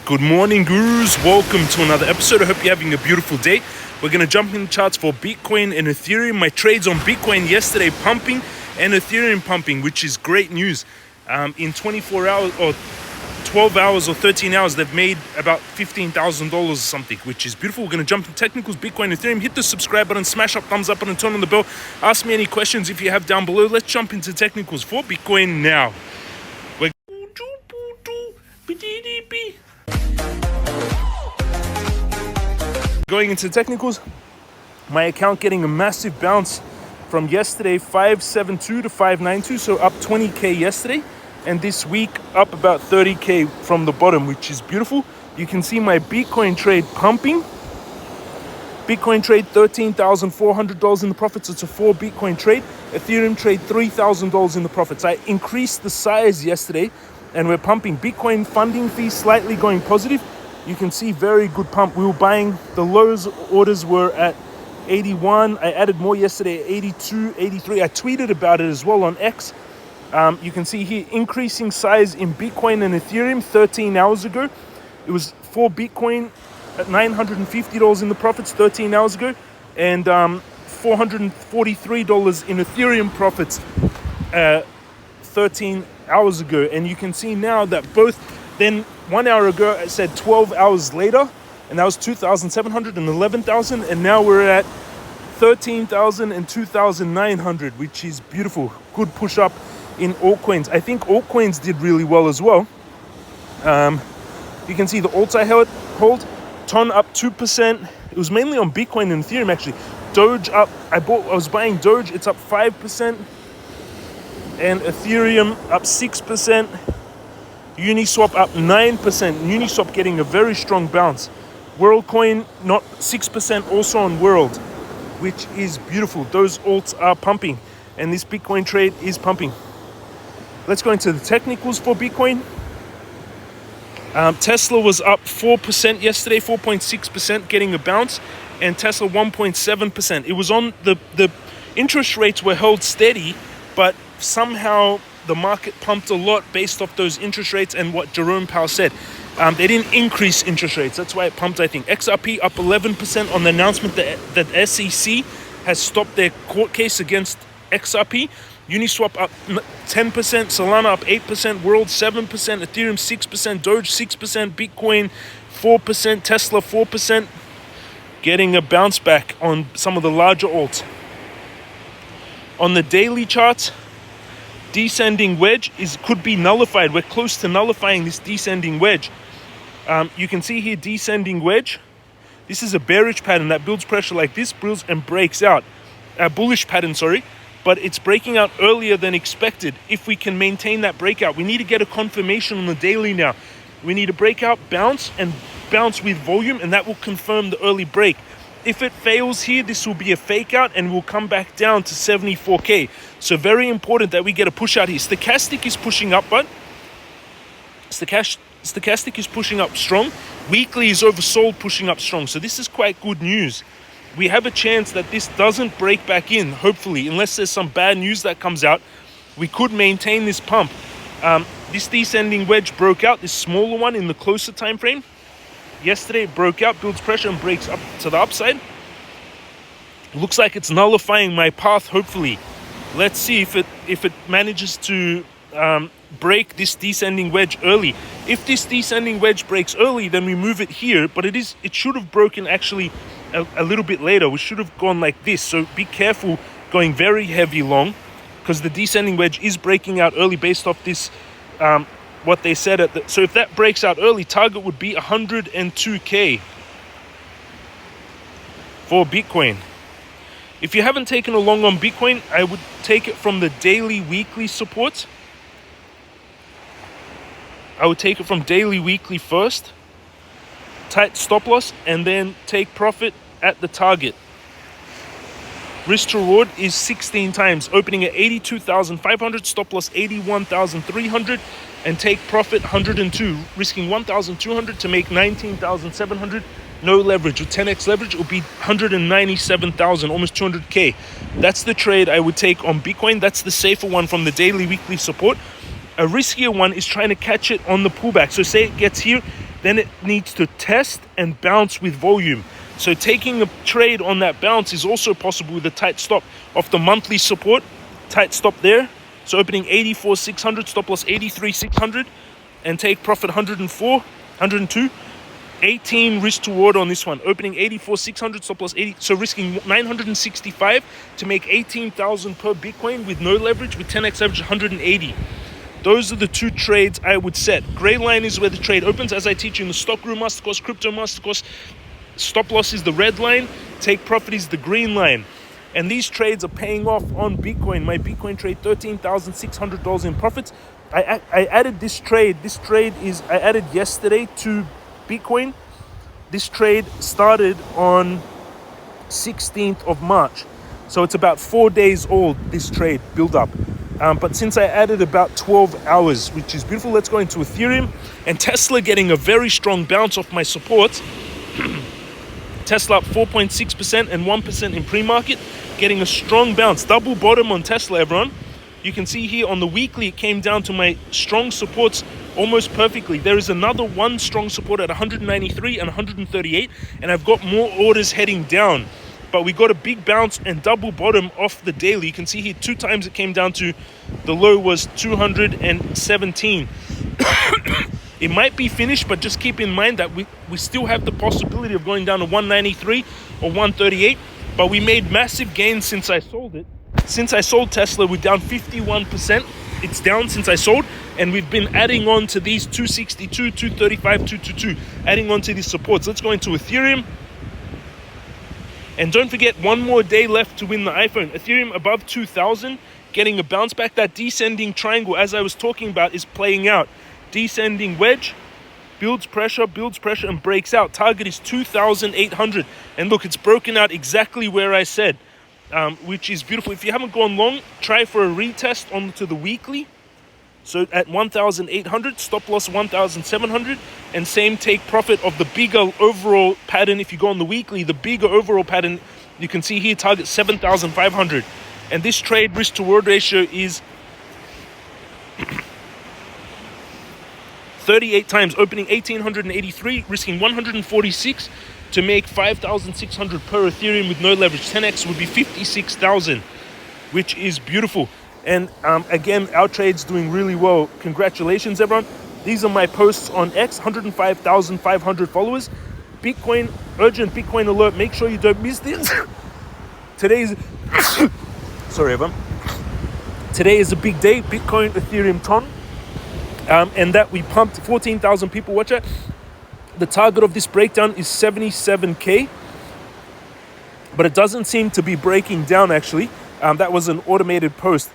Good morning, gurus. Welcome to another episode. I hope you're having a beautiful day. We're going to jump in charts for Bitcoin and Ethereum. My trades on Bitcoin yesterday pumping and Ethereum pumping, which is great news. In 24 hours or 12 hours or 13 hours, they've made about $15,000 or something, which is beautiful. We're going to jump into technicals, Bitcoin, Ethereum. Hit the subscribe button, smash up, thumbs up button, turn on the bell. Ask me any questions if you have down below. Let's jump into technicals for Bitcoin now. Going into technicals, my account getting a massive bounce from yesterday, 572 to 592, so up 20k yesterday, and this week up about 30k from the bottom, which is beautiful. You can see my Bitcoin trade pumping. Bitcoin trade $13,400 in the profits. It's a 4 Bitcoin trade. Ethereum trade $3,000 in the profits. I increased the size yesterday and we're pumping. Bitcoin funding fee slightly going positive. You can see very good pump. We were buying, the lows orders were at 81. I added more yesterday at 82, 83. I tweeted about it as well on X. You can see here increasing size in Bitcoin and Ethereum 13 hours ago. It was 4 Bitcoin at $950 in the profits 13 hours ago, and $443 in Ethereum profits 13 hours ago. And you can see now that both, then 1 hour ago I said 12 hours later, and that was 2,700 and 11,000, and now we're at 13,000 and 2,900, which is beautiful. Good push up in altcoins. I think altcoins did really well as well. You can see the alts I hold, Ton up 2%. It was mainly on Bitcoin and Ethereum actually. Doge up, I was buying Doge, it's up 5%. And Ethereum up 6%. Uniswap up 9%. Uniswap getting a very strong bounce. WorldCoin not 6% also on World, which is beautiful. Those alts are pumping and this Bitcoin trade is pumping. Let's go into the technicals for Bitcoin. Tesla was up 4% yesterday, 4.6%, getting a bounce, and Tesla 1.7%. It was on the interest rates were held steady, but somehow the market pumped a lot based off those interest rates and what Jerome Powell said. They didn't increase interest rates. That's why it pumped, I think. XRP up 11% on the announcement that SEC has stopped their court case against XRP. Uniswap up 10%, Solana up 8%, World 7%, Ethereum 6%, Doge 6%, Bitcoin 4%, Tesla 4%. Getting a bounce back on some of the larger alts. On the daily charts, descending wedge could be nullified. We're close to nullifying this descending wedge. You can see here descending wedge. This is a bearish pattern that builds pressure like this, builds and breaks out. Bullish pattern, sorry. But it's breaking out earlier than expected. If we can maintain that breakout, we need to get a confirmation on the daily now. We need a breakout, bounce, and bounce with volume, and that will confirm the early break. If it fails here, this will be a fake out and we'll come back down to 74k. So very important that we get a push out here. Stochastic is pushing up, but Stochastic is pushing up strong. Weekly is oversold, pushing up strong. So this is quite good news. We have a chance that this doesn't break back in, hopefully, unless there's some bad news that comes out. We could maintain this pump. This descending wedge broke out, this smaller one in the closer time frame. Yesterday it broke out, builds pressure and breaks up to the upside. Looks like it's nullifying my path, hopefully. Let's see if it manages to break this descending wedge early. If this descending wedge breaks early, then we move it here, but it should have broken actually a little bit later. We should have gone like this, so be careful going very heavy long, because the descending wedge is breaking out early based off this what they said so if that breaks out early, target would be 102k for Bitcoin. If you haven't taken a long on Bitcoin, I would take it from the daily weekly support. I would take it from daily weekly first, tight stop loss, and then take profit at the target. Risk to reward is 16 times, opening at 82,500, stop loss 81,300, and take profit 102, risking 1,200 to make 19,700. No leverage. With 10x leverage, it will be 197,000, almost 200k. That's the trade I would take on Bitcoin. That's the safer one from the daily weekly support. A riskier one is trying to catch it on the pullback. So say it gets here, then it needs to test and bounce with volume. So taking a trade on that bounce is also possible with a tight stop off the monthly support. Tight stop there. So opening 84,600, stop loss 83,600, and take profit 104, 102. 18 risk to reward on this one. Opening 84,600, stop loss 80. So risking 965 to make 18,000 per Bitcoin with no leverage, with 10x average 180. Those are the two trades I would set. Gray line is where the trade opens, as I teach you in the stock room masterclass, crypto masterclass. Stop loss is the red line. Take profit is the green line. And these trades are paying off on Bitcoin. My Bitcoin trade, $13,600 in profits. I added this trade. This trade is I added yesterday to Bitcoin. This trade started on 16th of March. So it's about 4 days old, this trade build up. But since I added about 12 hours, which is beautiful, let's go into Ethereum. And Tesla getting a very strong bounce off my support. Tesla up 4.6% and 1% in pre-market, getting a strong bounce. Double bottom on Tesla, everyone. You can see here on the weekly, it came down to my strong supports almost perfectly. There is another one strong support at 193 and 138, and I've got more orders heading down. But we got a big bounce and double bottom off the daily. You can see here 2 times it came down to the low was 217. It might be finished, but just keep in mind that we still have the possibility of going down to 193 or 138. But we made massive gains since I sold it. Since I sold Tesla, we're down 51%. It's down since I sold. And we've been adding on to these 262, 235, 222. Adding on to these supports. Let's go into Ethereum. And don't forget, one more day left to win the iPhone. Ethereum above 2,000, getting a bounce back. That descending triangle, as I was talking about, is playing out. Descending wedge, builds pressure, and breaks out. Target is 2,800. And look, it's broken out exactly where I said, which is beautiful. If you haven't gone long, try for a retest onto the weekly. So at 1,800, stop loss 1,700, and same take profit of the bigger overall pattern. If you go on the weekly, the bigger overall pattern, you can see here, target 7,500. And this trade risk to reward ratio is 38 times, opening 1,883, risking 146 to make 5,600 per Ethereum with no leverage. 10x would be 56,000, which is beautiful. And again, our trade's doing really well. Congratulations, everyone. These are my posts on X, 105,500 followers. Bitcoin, urgent Bitcoin alert. Make sure you don't miss this. Today's, sorry, everyone. Today is a big day. Bitcoin, Ethereum, ton. And that we pumped 14,000 people watch it. The target of this breakdown is 77K. But it doesn't seem to be breaking down, actually. That was an automated post.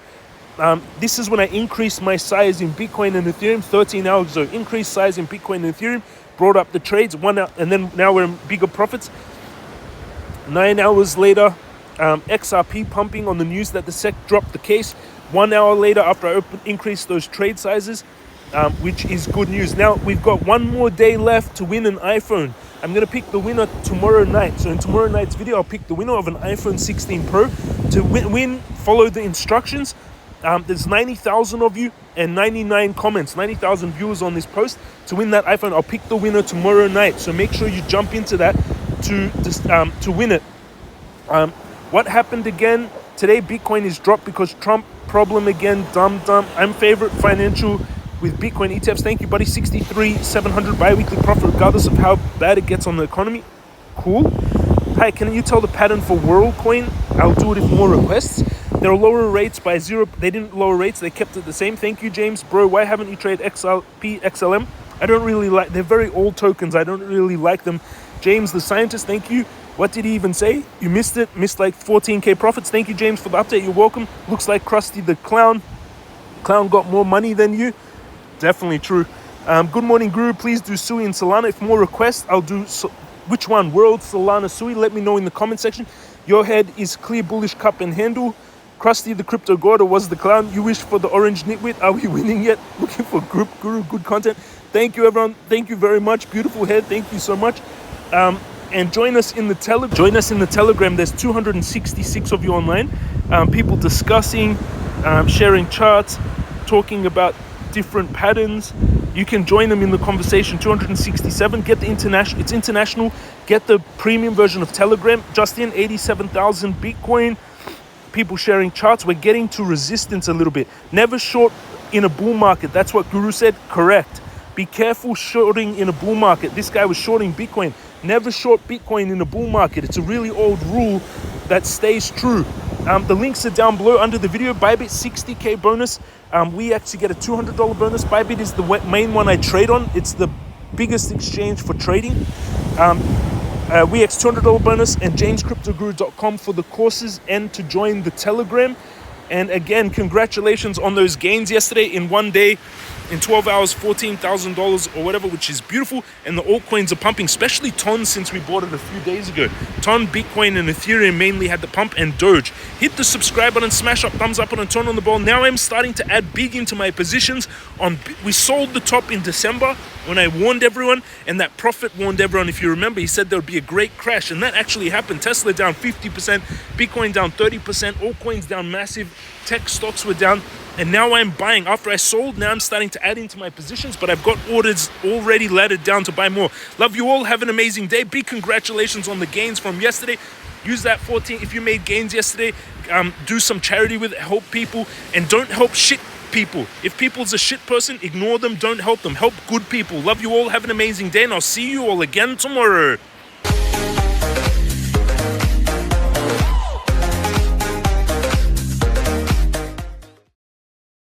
This is when I increased my size in Bitcoin and Ethereum 13 hours ago. Increased size in Bitcoin and Ethereum, brought up the trades, 1 hour, and then now we're in bigger profits. 9 hours later, XRP pumping on the news that the SEC dropped the case. 1 hour later, after I increased those trade sizes, which is good news. Now, we've got one more day left to win an iPhone. I'm going to pick the winner tomorrow night. So in tomorrow night's video, I'll pick the winner of an iPhone 16 Pro. To win, follow the instructions. There's 90,000 of you and 99 comments, 90,000 viewers on this post. To win that iPhone, I'll pick the winner tomorrow night. So make sure you jump into that to win it. What happened again? Today, Bitcoin is dropped because Trump problem again. Dumb. I'm favorite financial with Bitcoin ETFs. Thank you, buddy. 63,700 bi-weekly profit, regardless of how bad it gets on the economy. Cool. Hi, can you tell the pattern for WorldCoin? I'll do it if more requests. There are lower rates by 0. They didn't lower rates. They kept it the same. Thank you, James. Bro, why haven't you traded XRP, XLM? I don't really like. They're very old tokens. I don't really like them. James, the scientist, thank you. What did he even say? You missed it. Missed like 14K profits. Thank you, James, for the update. You're welcome. Looks like Krusty the Clown. Clown got more money than you. Definitely true. Good morning, Guru. Please do Sui and Solana. If more requests, I'll do... which one? World, Solana, Sui? Let me know in the comment section. Your head is clear, bullish, cup and handle. Krusty the Crypto God, or was the Clown? You wish for the orange nitwit. Are we winning yet? Looking for Group Guru, good content. Thank you, everyone. Thank you very much. Beautiful head. Thank you so much. And join us in the Telegram. There's 266 of you online. People discussing, sharing charts, talking about different patterns. You can join them in the conversation. 267. Get the international. It's international. Get the premium version of Telegram. Just in 87,000 Bitcoin. People sharing charts. We're getting to resistance a little bit. Never short in a bull market. That's what Guru said. Correct. Be careful shorting in a bull market. This guy was shorting Bitcoin. Never short Bitcoin in a bull market. It's a really old rule that stays true. The links are down below under the video. Bybit 60k bonus. We actually get a $200 bonus. Bybit is the main one I trade on. It's the biggest exchange for trading. Weex $200 bonus, and jamescryptoguru.com for the courses and to join the Telegram. And again, congratulations on those gains yesterday. In one day, in 12 hours, $14,000 or whatever, which is beautiful. And the altcoins are pumping, especially TON, since we bought it a few days ago. TON, Bitcoin, and Ethereum mainly had the pump, and Doge. Hit the subscribe button, smash up, thumbs up, and turn on the bell. Now I'm starting to add big into my positions. We sold the top in December when I warned everyone, and that prophet warned everyone. If you remember, he said there would be a great crash, and that actually happened. Tesla down 50%, Bitcoin down 30%, altcoins down massive, tech stocks were down. And now I'm buying. After I sold, now I'm starting to add into my positions, but I've got orders already laddered down to buy more. Love you all. Have an amazing day. Big congratulations on the gains from yesterday. Use that 14. If you made gains yesterday, do some charity with it. Help people, and don't help shit people. If people's a shit person, ignore them. Don't help them. Help good people. Love you all. Have an amazing day, and I'll see you all again tomorrow.